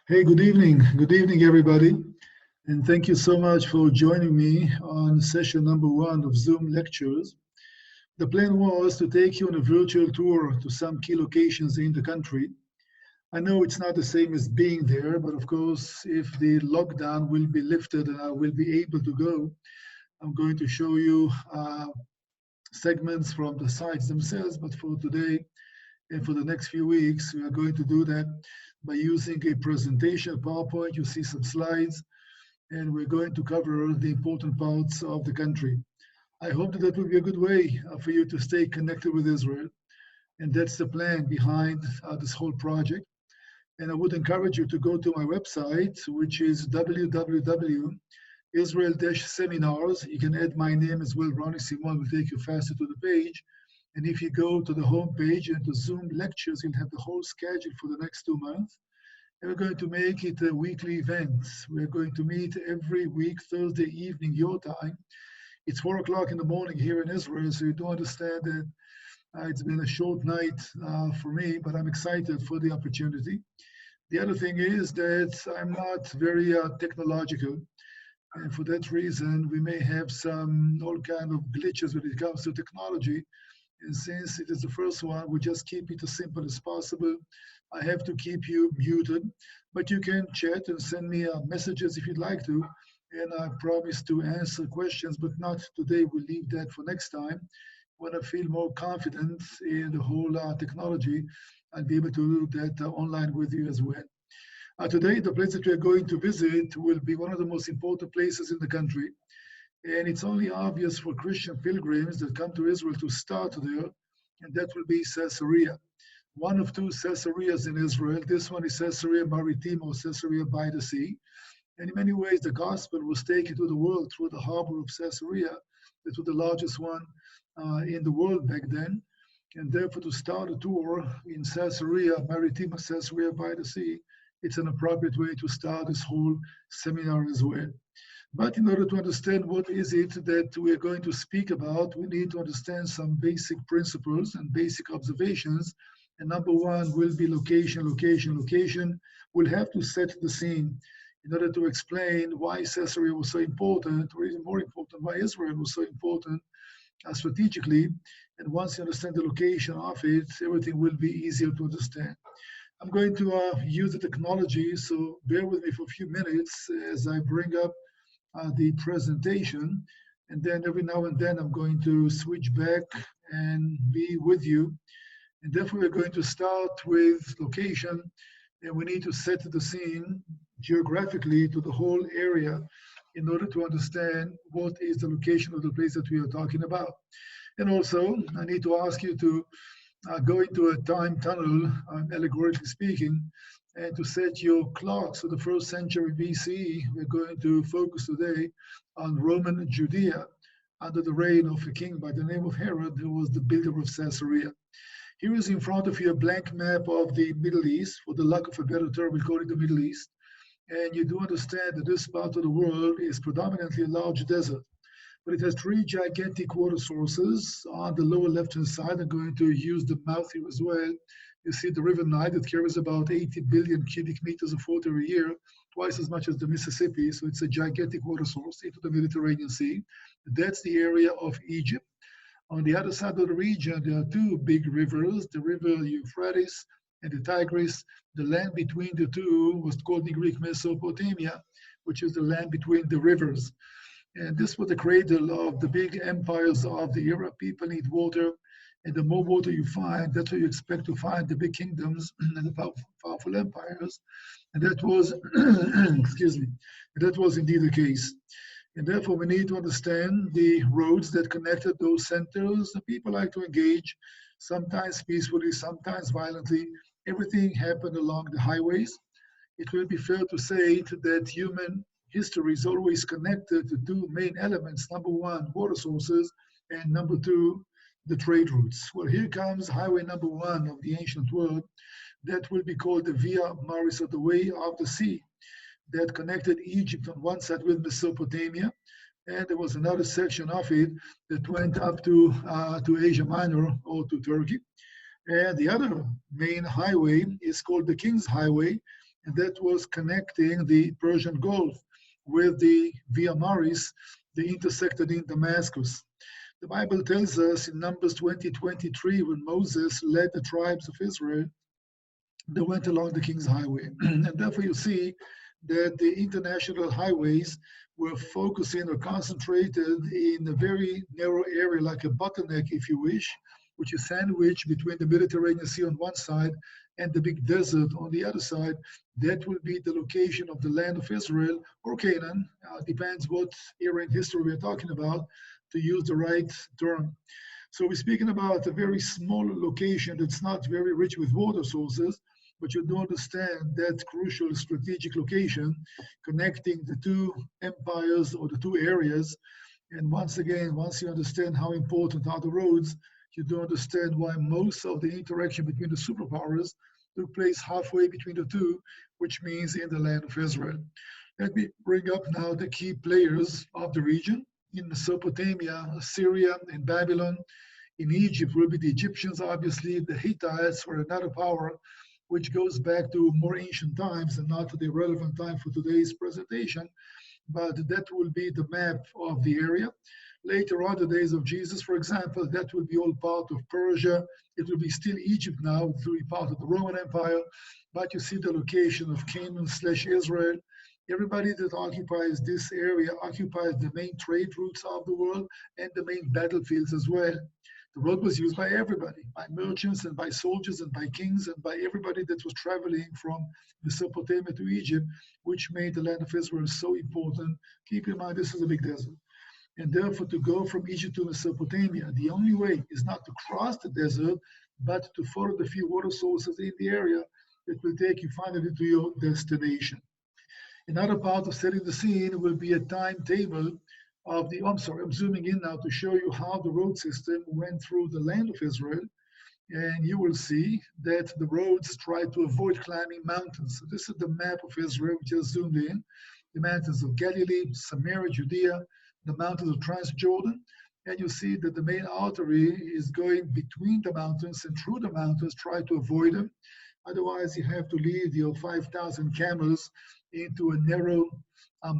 Hey, good evening. Good evening, everybody. And thank you so much for joining me on session number one of Zoom lectures. The plan was to take you on a virtual tour to some key locations in the country. I know it's not the same as being there, but of course, if the lockdown will be lifted and I will be able to go, I'm going to show you segments from the sites themselves. But for today and for the next few weeks, we are going to do that by using a presentation, PowerPoint. You see some slides, and we're going to cover the important parts of the country. I hope that that will be a good way for you to stay connected with Israel. And that's the plan behind this whole project. And I would encourage you to go to my website, which is www.israel-seminars. You can add my name as well. Ronny Simon will take you faster to the page. And if you go to the home page and to Zoom lectures, you'll have the whole schedule for the next 2 months. And we're going to make it a weekly event. We're going to meet every week, Thursday evening, your time. It's 4 o'clock in the morning here in Israel, so you do understand that it's been a short night for me, but I'm excited for the opportunity. The other thing is that I'm not very technological. And for that reason, we may have some all kind of glitches when it comes to technology. And since it is the first one, we just keep it as simple as possible. I have to keep you muted, but you can chat and send me messages if you'd like to. And I promise to answer questions, but not today. We'll leave that for next time. When I feel more confident in the whole technology, I'll be able to do that online with you as well. Today, the place that we are going to visit will be one of the most important places in the country. And it's only obvious for Christian pilgrims that come to Israel to start there, and that will be Caesarea. One of two Caesareas in Israel. This one is Caesarea Maritima, or Caesarea by the sea. And in many ways, the gospel was taken to the world through the harbor of Caesarea. That was the largest one in the world back then. And therefore, to start a tour in Caesarea Maritima, Caesarea by the sea, it's an appropriate way to start this whole seminar as well. But in order to understand what is it that we are going to speak about, we need to understand some basic principles and basic observations. And number one will be location, location, location. We'll have to set the scene in order to explain why Caesarea was so important, or even more important, why Israel was so important strategically. And once you understand the location of it, everything will be easier to understand. I'm going to use the technology, so bear with me for a few minutes as I bring up the presentation, and then every now and then I'm going to switch back and be with you. And therefore we're going to start with location, and we need to set the scene geographically to the whole area in order to understand what is the location of the place that we are talking about. And also, I need to ask you to go into a time tunnel, allegorically speaking, and to set your clocks to the 1st century BCE. We're going to focus today on Roman Judea under the reign of a king by the name of Herod, who was the builder of Caesarea. Here is in front of you a blank map of the Middle East. For the lack of a better term, we'll call it the Middle East. And you do understand that this part of the world is predominantly a large desert. But it has 3 gigantic water sources on the lower left-hand side. I'm going to use the mouth here as well. You see the River Nile that carries about 80 billion cubic meters of water a year, twice as much as the Mississippi. So it's a gigantic water source into the Mediterranean Sea. That's the area of Egypt. On the other side of the region, there are 2 big rivers, the river Euphrates and the Tigris. The land between the two was called in Greek Mesopotamia, which is the land between the rivers. And this was the cradle of the big empires of the era. People need water, and the more water you find, that's where you expect to find the big kingdoms and the powerful empires. And that was, excuse me, that was indeed the case. And therefore, we need to understand the roads that connected those centers. The people like to engage, sometimes peacefully, sometimes violently. Everything happened along the highways. It will be fair to say that human history is always connected to 2 main elements. Number 1, water sources, and number 2, the trade routes. Well, here comes highway number 1 of the ancient world. That will be called the Via Maris, or the way of the sea, that connected Egypt on one side with Mesopotamia. And there was another section of it that went up to Asia Minor, or to Turkey. And the other main highway is called the King's Highway, and that was connecting the Persian Gulf with the Via Maris, they intersected in Damascus. The Bible tells us in Numbers 20:23, when Moses led the tribes of Israel, they went along the King's Highway. And therefore you see that the international highways were focusing or concentrated in a very narrow area, like a bottleneck, if you wish, which is sandwiched between the Mediterranean Sea on one side and the big desert on the other side. That will be the location of the land of Israel or Canaan, depends what era in history we're talking about, to use the right term. So we're speaking about a very small location that's not very rich with water sources, but you do understand that crucial strategic location connecting the two empires or the two areas. And once again, once you understand how important are the roads, you do understand why most of the interaction between the superpowers took place halfway between the two, which means in the land of Israel. Let me bring up now the key players of the region. In Mesopotamia, Syria, and Babylon. In Egypt will be the Egyptians, obviously. The Hittites were another power, which goes back to more ancient times and not to the relevant time for today's presentation. But that will be the map of the area. Later on, the days of Jesus, for example, that will be all part of Persia. It will be still Egypt now, it will be part of the Roman Empire. But you see the location of Canaan/Israel. Everybody that occupies this area occupies the main trade routes of the world and the main battlefields as well. The road was used by everybody, by merchants and by soldiers and by kings and by everybody that was traveling from Mesopotamia to Egypt, which made the land of Israel so important. Keep in mind, this is a big desert. And therefore, to go from Egypt to Mesopotamia, the only way is not to cross the desert, but to follow the few water sources in the area that will take you finally to your destination. Another part of setting the scene will be a timetable of the, I'm sorry, I'm zooming in now to show you how the road system went through the land of Israel. And you will see that the roads try to avoid climbing mountains. So this is the map of Israel, we just zoomed in. The mountains of Galilee, Samaria, Judea, the mountains of Transjordan. And you see that the main artery is going between the mountains and through the mountains, try to avoid them. Otherwise, you have to lead your 5,000 camels into a narrow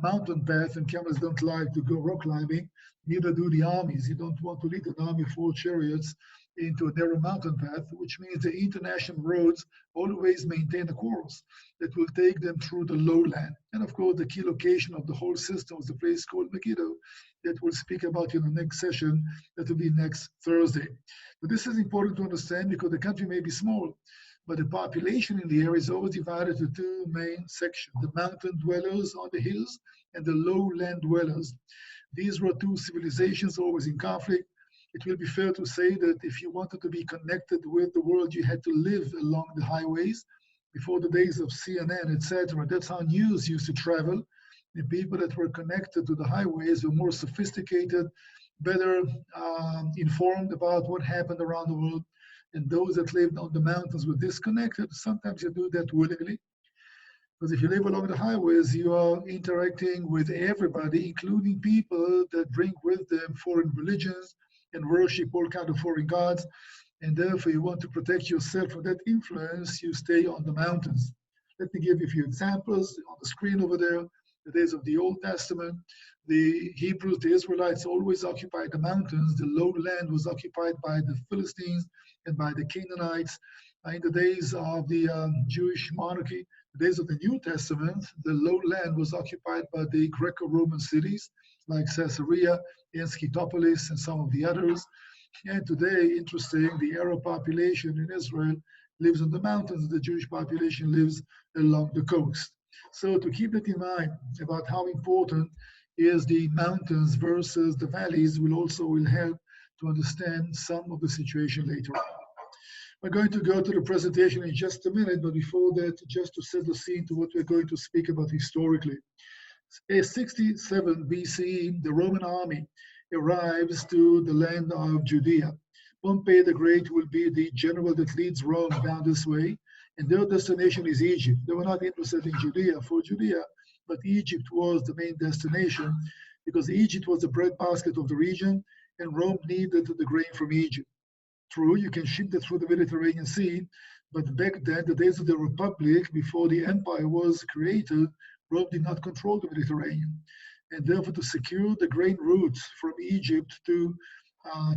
mountain path, and camels don't like to go rock climbing, neither do the armies. You don't want to lead an army of 4 chariots into a narrow mountain path, which means the international roads always maintain a course that will take them through the lowland. And of course, the key location of the whole system is the place called Megiddo that we'll speak about in the next session, that will be next Thursday. But this is important to understand because the country may be small, but the population in the area is always divided into 2 main sections, the mountain dwellers on the hills and the lowland dwellers. These were 2 civilizations always in conflict. It will be fair to say that if you wanted to be connected with the world, you had to live along the highways. Before the days of CNN, etc., that's how news used to travel. The people that were connected to the highways were more sophisticated, better informed about what happened around the world. And those that lived on the mountains were disconnected. Sometimes you do that willingly. Because if you live along the highways, you are interacting with everybody, including people that bring with them foreign religions and worship all kinds of foreign gods. And therefore, you want to protect yourself from that influence, you stay on the mountains. Let me give you a few examples on the screen over there. The days of the Old Testament, the Hebrews, the Israelites always occupied the mountains. The lowland was occupied by the Philistines and by the Canaanites. In the days of the Jewish monarchy, the days of the New Testament, the lowland was occupied by the Greco-Roman cities like Caesarea and Scythopolis and some of the others. And today, interesting, the Arab population in Israel lives in the mountains. The Jewish population lives along the coast. So to keep that in mind about how important is the mountains versus the valleys will help to understand some of the situation later on. We're going to go to the presentation in just a minute, but before that, just to set the scene to what we're going to speak about historically. In 67 BCE, the Roman army arrives to the land of Judea. Pompey the Great will be the general that leads Rome down this way, and their destination is Egypt. They were not interested in Judea for Judea, but Egypt was the main destination because Egypt was the breadbasket of the region, and Rome needed the grain from Egypt. True, you can ship that through the Mediterranean Sea, but back then, the days of the Republic, before the empire was created, Rome did not control the Mediterranean. And therefore, to secure the grain routes from Egypt to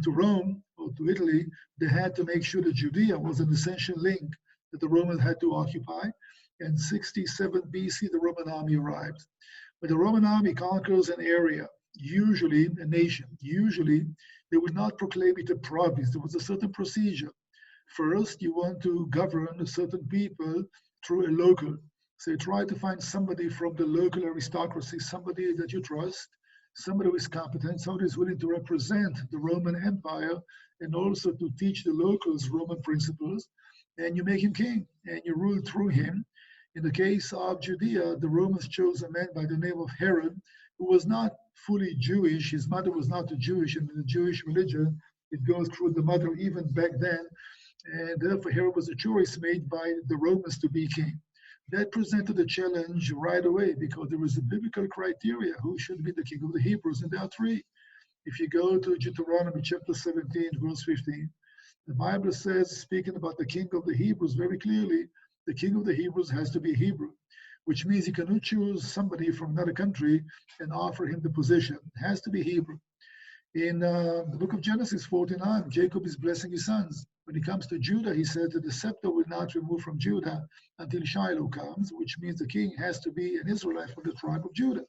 Rome or to Italy, they had to make sure that Judea was an essential link that the Romans had to occupy. And 67 BC, the Roman army arrived. When the Roman army conquers an area, usually a nation, usually they would not proclaim it a province. There was a certain procedure. First, you want to govern certain people through a local. So you try to find somebody from the local aristocracy, somebody that you trust, somebody who is competent, somebody who is willing to represent the Roman Empire and also to teach the locals Roman principles. And you make him king and you rule through him. In the case of Judea, the Romans chose a man by the name of Herod, who was not fully Jewish. His mother was not Jewish, and in the Jewish religion, it goes through the mother even back then. And therefore, Herod was a choice made by the Romans to be king. That presented a challenge right away because there was a biblical criteria who should be the king of the Hebrews, and there are three. If you go to Deuteronomy chapter 17, verse 15, the Bible says, speaking about the king of the Hebrews very clearly, the king of the Hebrews has to be Hebrew, which means you cannot choose somebody from another country and offer him the position. It has to be Hebrew. In the book of Genesis 49, Jacob is blessing his sons. When he comes to Judah, he said that the scepter will not remove from Judah until Shiloh comes, which means the king has to be an Israelite from the tribe of Judah.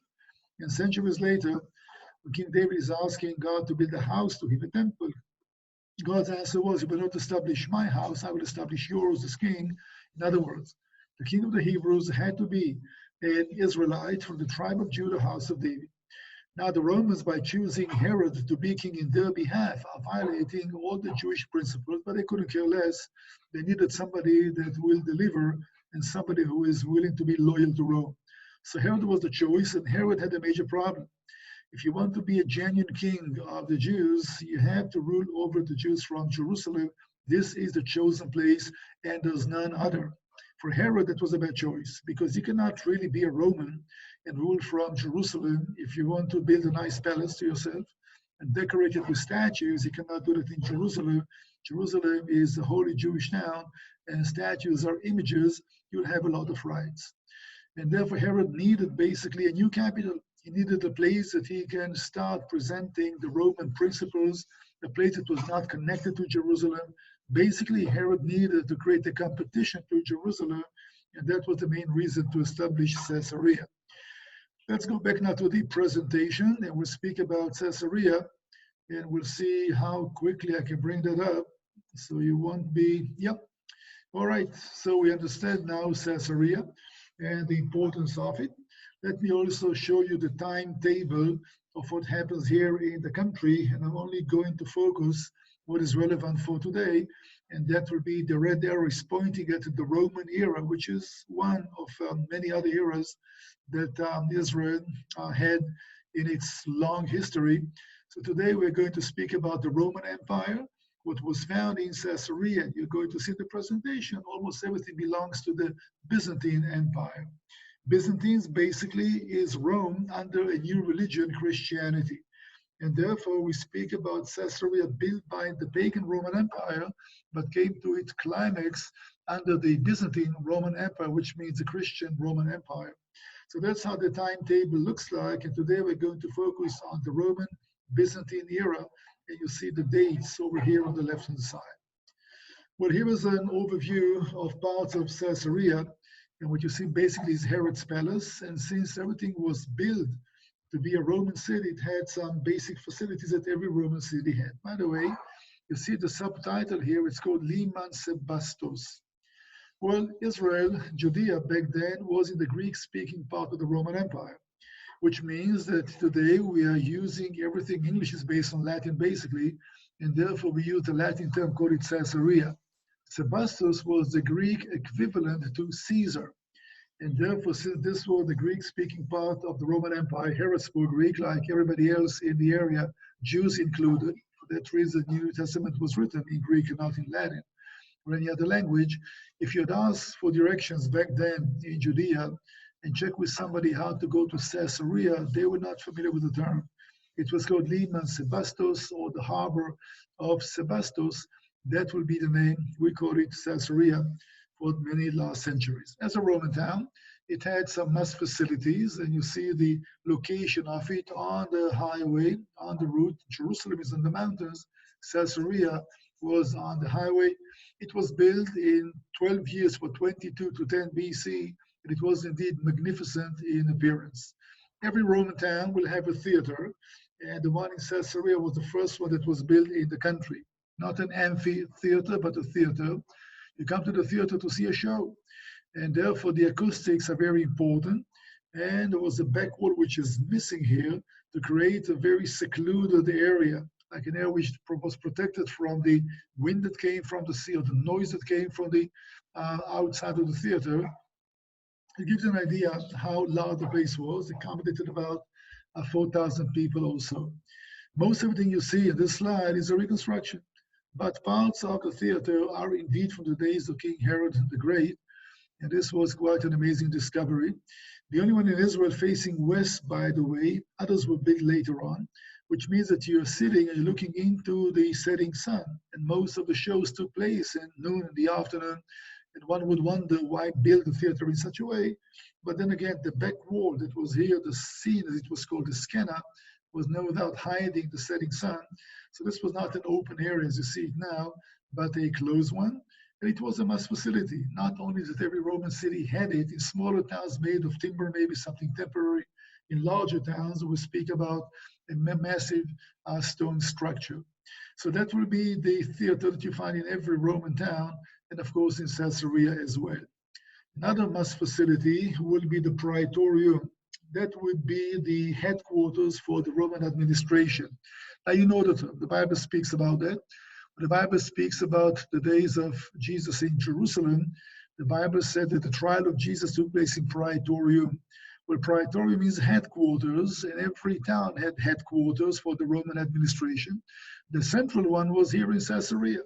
And centuries later, when King David is asking God to build a house to him, a temple, God's answer was, you will not establish my house, I will establish yours as king. In other words, the king of the Hebrews had to be an Israelite from the tribe of Judah, house of David. Now, the Romans, by choosing Herod to be king in their behalf, are violating all the Jewish principles, but they couldn't care less. They needed somebody that will deliver and somebody who is willing to be loyal to Rome. So Herod was the choice, and Herod had a major problem. If you want to be a genuine king of the Jews, you have to rule over the Jews from Jerusalem. This is the chosen place, and there's none other. For Herod, that was a bad choice because you cannot really be a Roman and rule from Jerusalem. If you want to build a nice palace to yourself and decorate it with statues, you cannot do that in Jerusalem. Jerusalem is a holy Jewish town, and statues are images. You'll have a lot of rights. And therefore, Herod needed basically a new capital. He needed a place that he can start presenting the Roman principles, a place that was not connected to Jerusalem. Basically, Herod needed to create a competition to Jerusalem, and that was the main reason to establish Caesarea. Let's go back now to the presentation, and we'll speak about Caesarea, and we'll see how quickly I can bring that up. So you won't be, yep. All right, so we understand now Caesarea and the importance of it. Let me also show you the timetable of what happens here in the country, and I'm only going to focus what is relevant for today, and that will be the red arrows pointing at the Roman era, which is one of many other eras that Israel had in its long history. So today we're going to speak about the Roman Empire, what was found in Caesarea. You're going to see the presentation. Almost everything belongs to the Byzantine Empire. Byzantines basically is Rome under a new religion, Christianity. And therefore, we speak about Caesarea built by the pagan Roman Empire, but came to its climax under the Byzantine Roman Empire, which means the Christian Roman Empire. So that's how the timetable looks like. And today we're going to focus on the Roman Byzantine era. And you see the dates over here on the left-hand side. Well, here is an overview of parts of Caesarea. And what you see basically is Herod's palace. And since everything was built to be a Roman city, it had some basic facilities that every Roman city had. By the way, you see the subtitle here, it's called Liman Sebastos. Well, Israel, Judea back then was in the Greek-speaking part of the Roman Empire, which means that today we are using everything. English is based on Latin basically, and therefore we use the Latin term called it Caesarea. Sebastos was the Greek equivalent to Caesar. And therefore, since this was the Greek-speaking part of the Roman Empire, Herod spoke Greek like everybody else in the area, Jews included. For that reason, the New Testament was written in Greek and not in Latin or any other language. If you'd asked for directions back then in Judea and check with somebody how to go to Caesarea, they were not familiar with the term. It was called Liman Sebastos, or the harbor of Sebastos, That will be the name. We call it Caesarea for many last centuries. As a Roman town, it had some mass facilities, and you see the location of it on the highway, on the route. Jerusalem is in the mountains. Caesarea was on the highway. It was built in 12 years for 22 to 10 BC, and it was indeed magnificent in appearance. Every Roman town will have a theater, and the one in Caesarea was the first one that was built in the country. Not an amphitheater, but a theater. You come to the theater to see a show, and therefore the acoustics are very important. And there was a back wall which is missing here to create a very secluded area, like an area which was protected from the wind that came from the sea or the noise that came from the outside of the theater. It gives you an idea how large the place was. It accommodated about 4,000 people also. Most everything you see in this slide is a reconstruction, but parts of the theater are indeed from the days of King Herod the Great, and this was quite an amazing discovery. The only one in Israel facing west, by the way. Others were built later on, which means that you're sitting and you're looking into the setting sun, and most of the shows took place in noon in the afternoon, and one would wonder why build the theater in such a way. But then again, the back wall that was here, the scene, as it was called, the scanner, was no doubt hiding the setting sun. So this was not an open area as you see it now, but a closed one. And it was a mass facility. Not only that every Roman city had it, in smaller towns made of timber, maybe something temporary. In larger towns, we speak about a massive stone structure. So that will be the theater that you find in every Roman town, and of course in Caesarea as well. Another mass facility will be the Praetorium. That would be the headquarters for the Roman administration. Now you know that the Bible speaks about that. When the Bible speaks about the days of Jesus in Jerusalem, the Bible said that the trial of Jesus took place in Praetorium. Well, Praetorium means headquarters, and every town had headquarters for the Roman administration. The central one was here in Caesarea.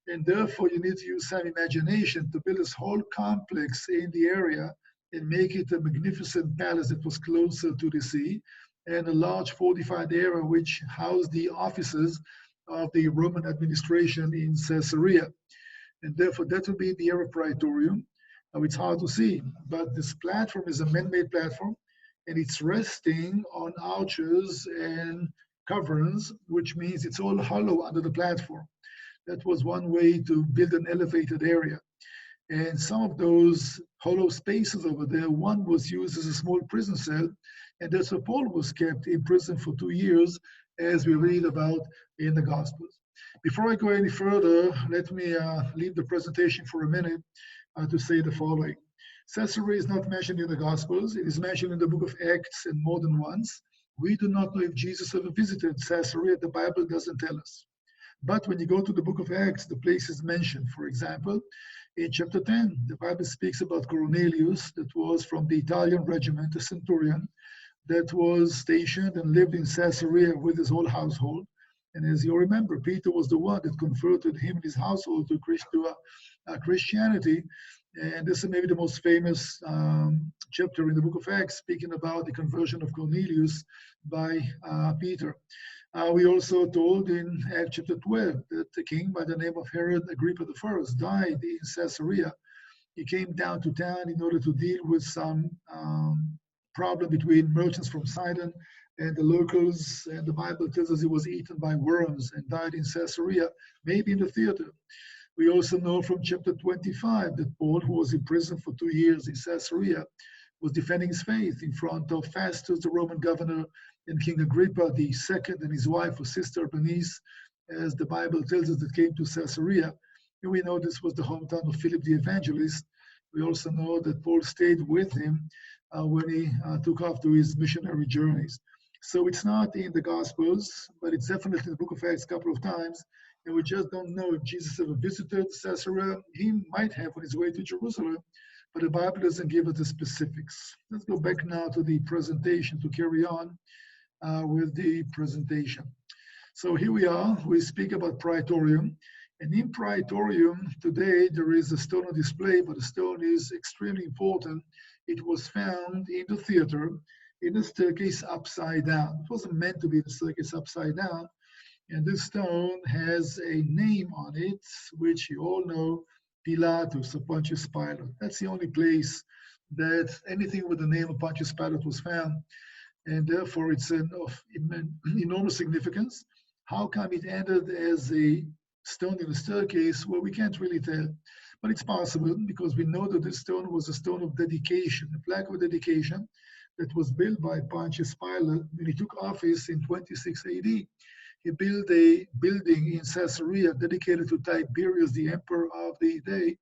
And therefore, you need to use some imagination to build this whole complex in the area and make it a magnificent palace that was closer to the sea, and a large fortified area which housed the offices of the Roman administration in Caesarea. And therefore, that would be the area Praetorium. Now, it's hard to see, but this platform is a man-made platform, and it's resting on arches and caverns, which means it's all hollow under the platform. That was one way to build an elevated area. And some of those hollow spaces over there, one was used as a small prison cell, and that's where Paul was kept in prison for 2 years, as we read about in the Gospels. Before I go any further, let me leave the presentation for a minute to say the following. Caesarea is not mentioned in the Gospels. It is mentioned in the book of Acts and more than once. We do not know if Jesus ever visited Caesarea. The Bible doesn't tell us. But when you go to the book of Acts, the place is mentioned. For example, in chapter 10, the Bible speaks about Cornelius, that was from the Italian regiment, a centurion, that was stationed and lived in Caesarea with his whole household. And as you remember, Peter was the one that converted him and his household to Christianity. And this is maybe the most famous chapter in the book of Acts, speaking about the conversion of Cornelius by Peter. We also told in Acts chapter 12 that the king by the name of Herod Agrippa I died in Caesarea. He came down to town in order to deal with some problem between merchants from Sidon and the locals. And the Bible tells us he was eaten by worms and died in Caesarea, maybe in the theater. We also know from chapter 25 that Paul, who was in prison for 2 years in Caesarea, was defending his faith in front of Festus, the Roman governor, and King Agrippa II and his wife or sister Bernice, as the Bible tells us, that came to Caesarea. And we know this was the hometown of Philip the Evangelist. We also know that Paul stayed with him when he took off to his missionary journeys. So it's not in the Gospels, but it's definitely in the book of Acts a couple of times. And we just don't know if Jesus ever visited Caesarea. He might have on his way to Jerusalem, but the Bible doesn't give us the specifics. Let's go back now to the presentation to carry on with the presentation. So here we are. We speak about Praetorium. And in Praetorium today, there is a stone on display, but the stone is extremely important. It was found in the theater, in the staircase upside down. It wasn't meant to be the staircase upside down. And this stone has a name on it, which you all know, Pilatus, or Pontius Pilate. That's the only place that anything with the name of Pontius Pilate was found, and therefore it's of enormous significance. How come it ended as a stone in the staircase? Well, we can't really tell, but it's possible because we know that this stone was a stone of dedication, a plaque of dedication that was built by Pontius Pilate when he took office in 26 AD. He built a building in Caesarea dedicated to Tiberius, the emperor of the day,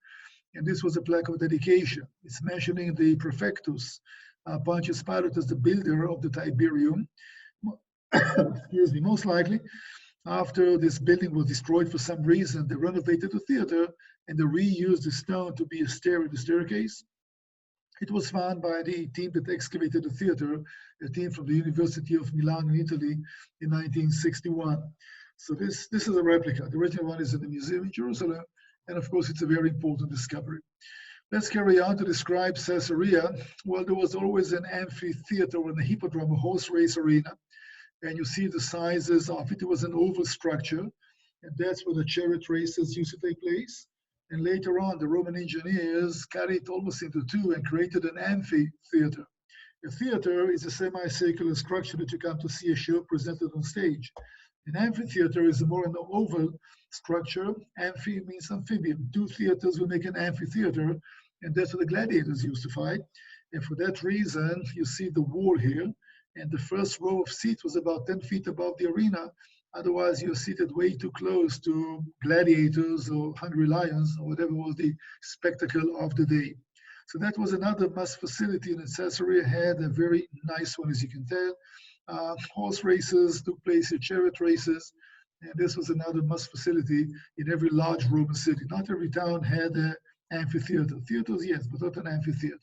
and this was a plaque of dedication. It's mentioning the prefectus, Pontius Pilate, as the builder of the Tiberium. Excuse me, most likely, after this building was destroyed for some reason, they renovated the theater and they reused the stone to be a stair in the staircase. It was found by the team that excavated the theater, a team from the University of Milan in Italy in 1961. So this is a replica. The original one is in the museum in Jerusalem, and of course it's a very important discovery. Let's carry on to describe Caesarea. Well, there was always an amphitheater or a hippodrome, a horse race arena, and you see the sizes of it. It was an oval structure, and that's where the chariot races used to take place. And later on, the Roman engineers cut it almost into two and created an amphitheater. A theater is a semicircular structure that you come to see a show presented on stage. An amphitheater is more an oval structure. Amphi means amphibian. Two theaters will make an amphitheater, and that's where the gladiators used to fight. And for that reason, you see the wall here, and the first row of seats was about 10 feet above the arena. Otherwise, you're seated way too close to gladiators or hungry lions or whatever was the spectacle of the day. So that was another must facility, and Caesarea had a very nice one, as you can tell. Horse races took place here, chariot races, and this was another must facility in every large Roman city. Not every town had an amphitheater. Theaters, yes, but not an amphitheater.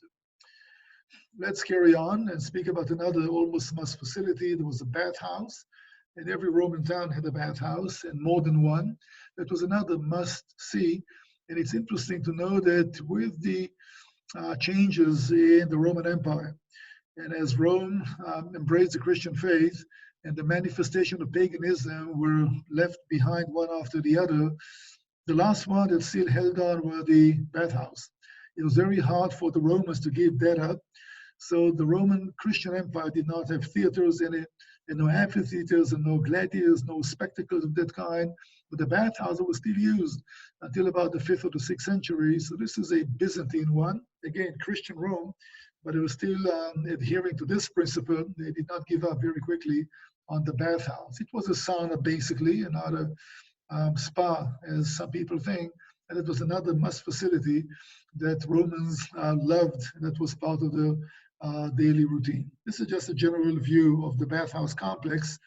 Let's carry on and speak about another almost must facility. There was a bathhouse, and every Roman town had a bathhouse, and more than one. That was another must see. And it's interesting to know that with the changes in the Roman Empire, and as Rome embraced the Christian faith, and the manifestation of paganism were left behind one after the other, the last one that still held on were the bathhouse. It was very hard for the Romans to give that up. So the Roman Christian Empire did not have theaters in it, and no amphitheaters and no gladiators, no spectacles of that kind. But the bathhouse was still used until about the 5th or the 6th century. So this is a Byzantine one, again, Christian Rome, but it was still adhering to this principle. They did not give up very quickly on the bathhouse. It was a sauna, basically, and not a spa, as some people think. And it was another must facility that Romans loved, and that was part of the daily routine. This is just a general view of the bathhouse complex.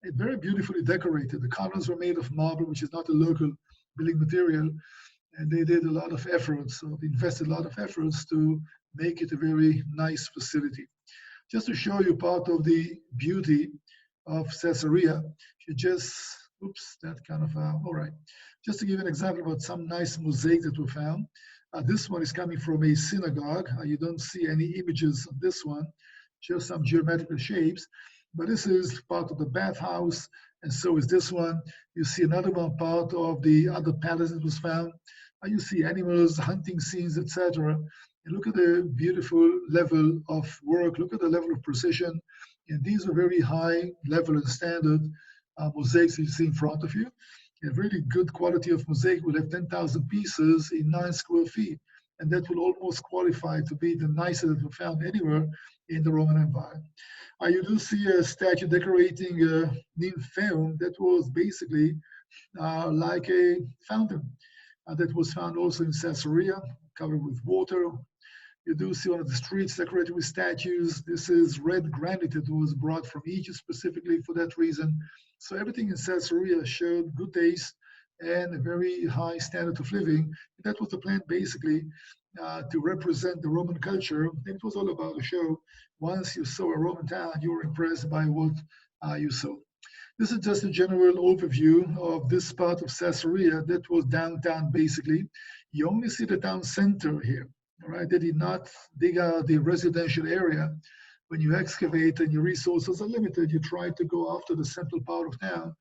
It's very beautifully decorated. The columns were made of marble, which is not a local building material, and they did a lot of efforts, so they invested a lot of efforts to make it a very nice facility. Just to show you part of the beauty of Caesarea, you just, oops, that kind of, all right. Just to give you an example about some nice mosaics that were found. This one is coming from a synagogue. You don't see any images of this one, just some geometrical shapes. But this is part of the bathhouse, and so is this one. You see another one part of the other palace that was found. You see animals, hunting scenes, etc. And look at the beautiful level of work. Look at the level of precision. And these are very high level and standard mosaics you see in front of you. A really good quality of mosaic will have 10,000 pieces in 9 square feet. And that will almost qualify to be the nicest that we found anywhere in the Roman Empire. You do see a statue decorating a nymphaeum that was basically like a fountain that was found also in Caesarea, covered with water. You do see one of the streets decorated with statues. This is red granite that was brought from Egypt specifically for that reason. So everything in Caesarea showed good taste and a very high standard of living. That was the plan basically to represent the Roman culture. And it was all about a show. Once you saw a Roman town, you were impressed by what you saw. This is just a general overview of this part of Caesarea that was downtown basically. You only see the town center here. All right, they did not dig out the residential area. When you excavate and your resources are limited, you try to go after the central part of town.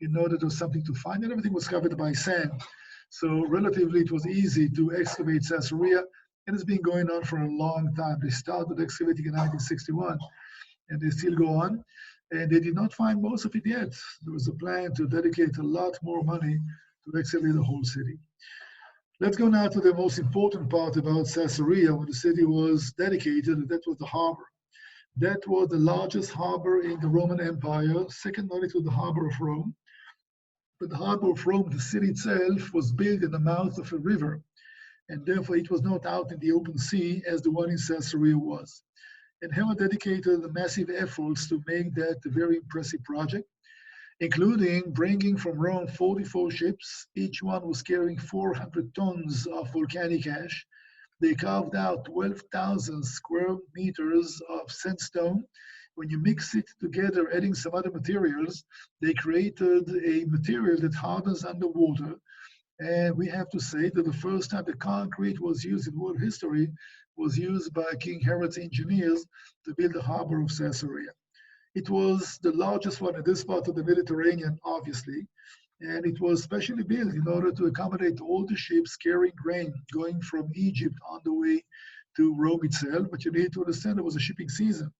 in order to have something to find, and everything was covered by sand. So relatively, it was easy to excavate Caesarea, and it's been going on for a long time. They started excavating in 1961, and they still go on. And they did not find most of it yet. There was a plan to dedicate a lot more money to excavate the whole city. Let's go now to the most important part about Caesarea when the city was dedicated, and that was the harbor. That was the largest harbor in the Roman Empire, second only to the harbor of Rome. But the harbor of Rome, the city itself, was built in the mouth of a river, and therefore it was not out in the open sea as the one in Caesarea was. And Herod dedicated massive efforts to make that a very impressive project, including bringing from Rome 44 ships. Each one was carrying 400 tons of volcanic ash. They carved out 12,000 square meters of sandstone. When you mix it together, adding some other materials, they created a material that hardens underwater. And we have to say that the first time the concrete was used in world history was used by King Herod's engineers to build the harbor of Caesarea. It was the largest one in this part of the Mediterranean, obviously, and it was specially built in order to accommodate all the ships carrying grain going from Egypt on the way to Rome itself. But you need to understand it was a shipping season.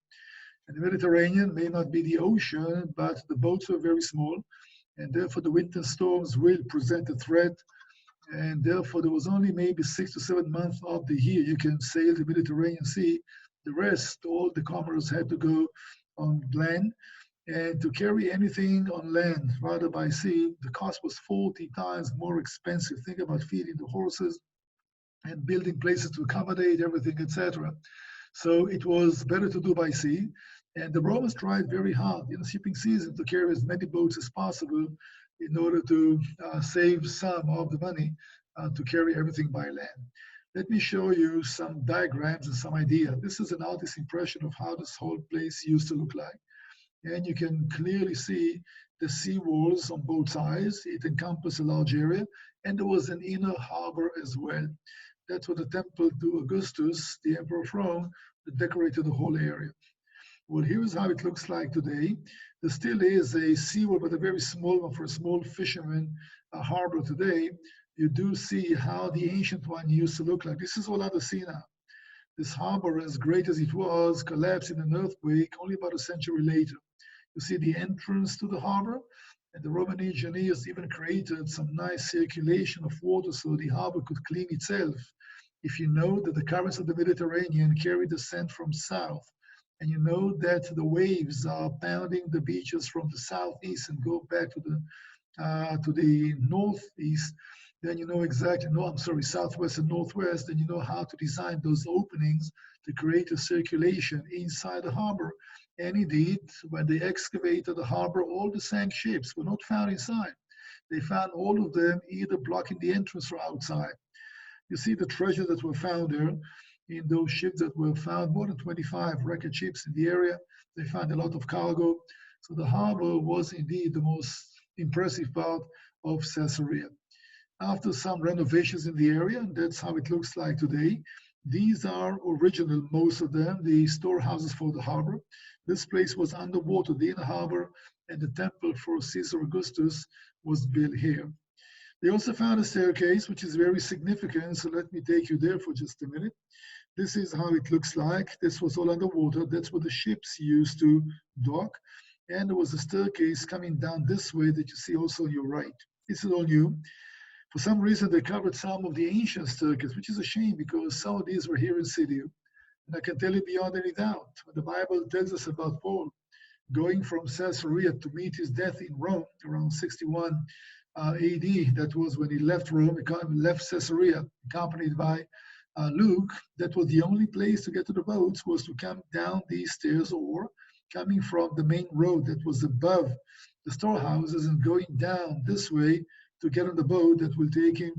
And the Mediterranean may not be the ocean, but the boats were very small, and therefore the winter storms will present a threat. And therefore, there was only maybe 6 to 7 months of the year you can sail the Mediterranean Sea. The rest, all the commerce had to go on land. And to carry anything on land rather by sea, the cost was 40 times more expensive. Think about feeding the horses and building places to accommodate everything, etc. So it was better to do by sea. And the Romans tried very hard in the shipping season to carry as many boats as possible in order to save some of the money to carry everything by land. Let me show you some diagrams and some idea. This is an artist's impression of how this whole place used to look like. And you can clearly see the sea walls on both sides. It encompassed a large area, and there was an inner harbor as well. That's what the temple to Augustus, the emperor of Rome, that decorated the whole area. Well, here's how it looks like today. There still is a seawall, but a very small one for a small fisherman harbor today. You do see how the ancient one used to look like. This is all under sea now. This harbor, as great as it was, collapsed in an earthquake only about a century later. You see the entrance to the harbor, and the Roman engineers even created some nice circulation of water so the harbor could clean itself. If you know that the currents of the Mediterranean carry the sand from south, and you know that the waves are pounding the beaches from the southeast and go back to the northeast, then you know exactly, no, I'm sorry, southwest and northwest, then you know how to design those openings to create a circulation inside the harbor. And indeed, when they excavated the harbor, all the sank ships were not found inside. They found all of them either blocking the entrance or outside. You see the treasure that were found there in those ships that were found, more than 25 wrecked ships in the area. They found a lot of cargo. So the harbor was indeed the most impressive part of Caesarea. After some renovations in the area, and that's how it looks like today. These are original, most of them, the storehouses for the harbor. This place was underwater, the inner harbor, and the temple for Caesar Augustus was built here. They also found a staircase, which is very significant, so let me take you there for just a minute. This is how it looks like. This was all underwater. That's where the ships used to dock. And there was a staircase coming down this way that you see also on your right. This is all new. For some reason, they covered some of the ancient staircases, which is a shame because some of these were here in Syria. And I can tell you beyond any doubt, when the Bible tells us about Paul going from Caesarea to meet his death in Rome around 61 AD, that was when he left Rome, he left Caesarea, accompanied by Luke. That was the only place to get to the boats, was to come down these stairs or coming from the main road that was above the storehouses and going down this way to get on the boat that will take him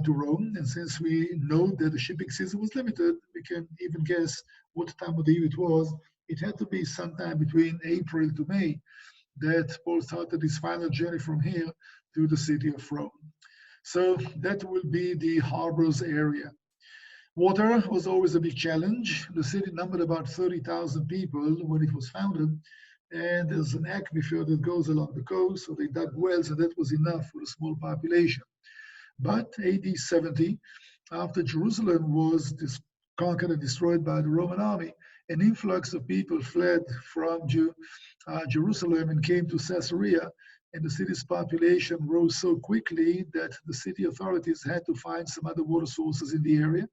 to Rome. And since we know that the shipping season was limited, we can even guess what time of the year it was. It had to be sometime between April to May that Paul started his final journey from here to the city of Rome. So that will be the harbor's area. Water was always a big challenge. The city numbered about 30,000 people when it was founded, and there's an aquifer that goes along the coast, so they dug wells, and that was enough for a small population. But AD 70, after Jerusalem was conquered and destroyed by the Roman army, an influx of people fled from Jerusalem and came to Caesarea, and the city's population rose so quickly that the city authorities had to find some other water sources in the area,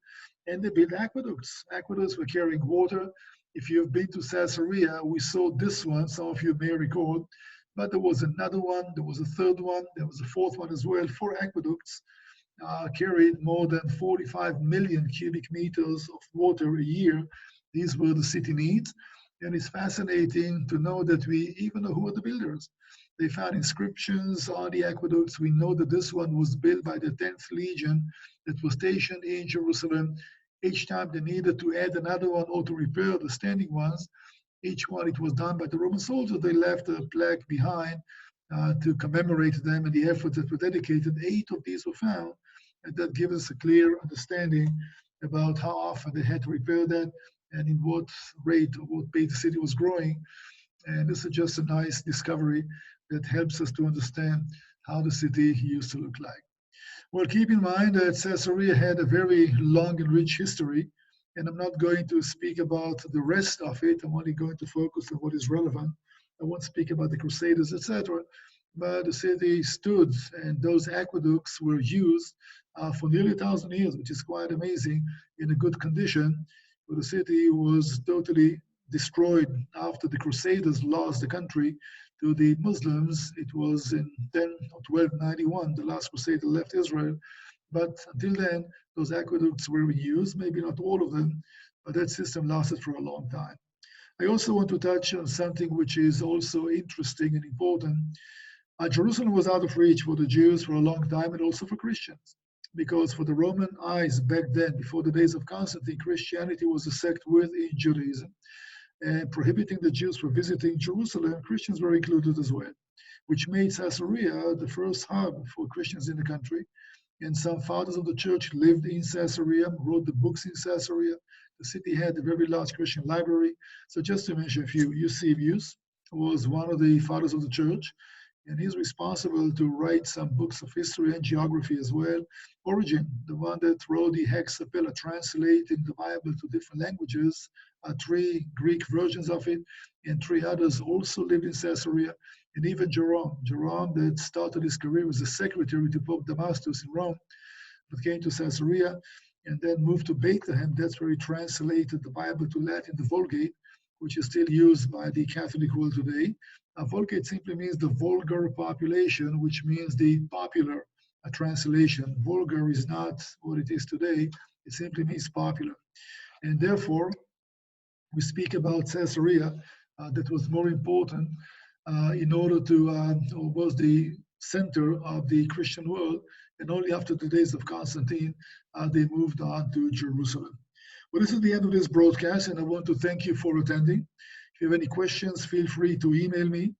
and they built aqueducts. Aqueducts were carrying water. If you've been to Caesarea, we saw this one, some of you may recall, but there was another one, there was a third one, there was a fourth one as well. 4 aqueducts carried more than 45 million cubic meters of water a year. These were the city needs. And it's fascinating to know that we even know who were the builders. They found inscriptions on the aqueducts. We know that this one was built by the 10th Legion that was stationed in Jerusalem. Each time they needed to add another one or to repair the standing ones, each one it was done by the Roman soldiers. They left a plaque behind to commemorate them and the efforts that were dedicated. 8 of these were found, and that gives us a clear understanding about how often they had to repair that and in what rate or what pace the city was growing. And this is just a nice discovery that helps us to understand how the city used to look like. Well, keep in mind that Caesarea had a very long and rich history, and I'm not going to speak about the rest of it. I'm only going to focus on what is relevant. I won't speak about the Crusaders, etc. But the city stood, and those aqueducts were used for nearly 1,000 years, which is quite amazing, in a good condition. But the city was totally destroyed after the Crusaders lost the country to the Muslims. It was in 1291, the last Crusader left Israel. But until then, those aqueducts were in use, maybe not all of them, but that system lasted for a long time. I also want to touch on something which is also interesting and important. Jerusalem was out of reach for the Jews for a long time and also for Christians, because for the Roman eyes back then, before the days of Constantine, Christianity was a sect within Judaism. And prohibiting the Jews from visiting Jerusalem, Christians were included as well, which made Caesarea the first hub for Christians in the country. And some fathers of the church lived in Caesarea, wrote the books in Caesarea. The city had a very large Christian library. So just to mention a few, Eusebius was one of the fathers of the church, and he's responsible to write some books of history and geography as well. Origen, the one that wrote the Hexapella, translated the Bible to different languages, 3 Greek versions of it, and 3 others also lived in Caesarea. And even Jerome that started his career as a secretary to Pope Damascus in Rome, but came to Caesarea and then moved to Bethlehem. That's where he translated the Bible to Latin, the Vulgate, which is still used by the Catholic world today. Vulgate simply means the vulgar population, which means the popular translation. Vulgar is not what it is today. It simply means popular. And therefore, we speak about Caesarea, that was more important in order to, or was the center of the Christian world. And only after the days of Constantine, they moved on to Jerusalem. Well, this is the end of this broadcast, and I want to thank you for attending. If you have any questions, feel free to email me.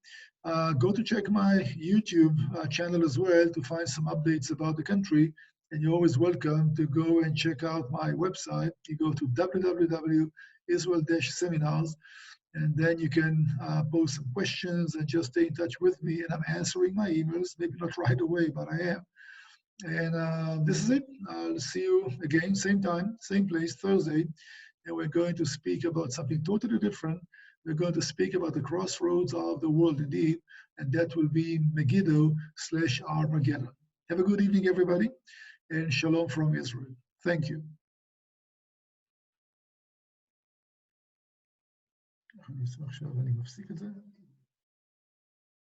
Go to check my YouTube channel as well to find some updates about the country. And you're always welcome to go and check out my website. You go to www.israel-seminars, and then you can post some questions and just stay in touch with me. And I'm answering my emails, maybe not right away, but I am. And this is it. I'll see you again, same time, same place, Thursday. And we're going to speak about something totally different. We're going to speak about the crossroads of the world indeed, and that will be Megiddo/Armageddon. Have a good evening, everybody, and shalom from Israel. Thank you. אני אשמח שעכשיו אני מפסיק את זה.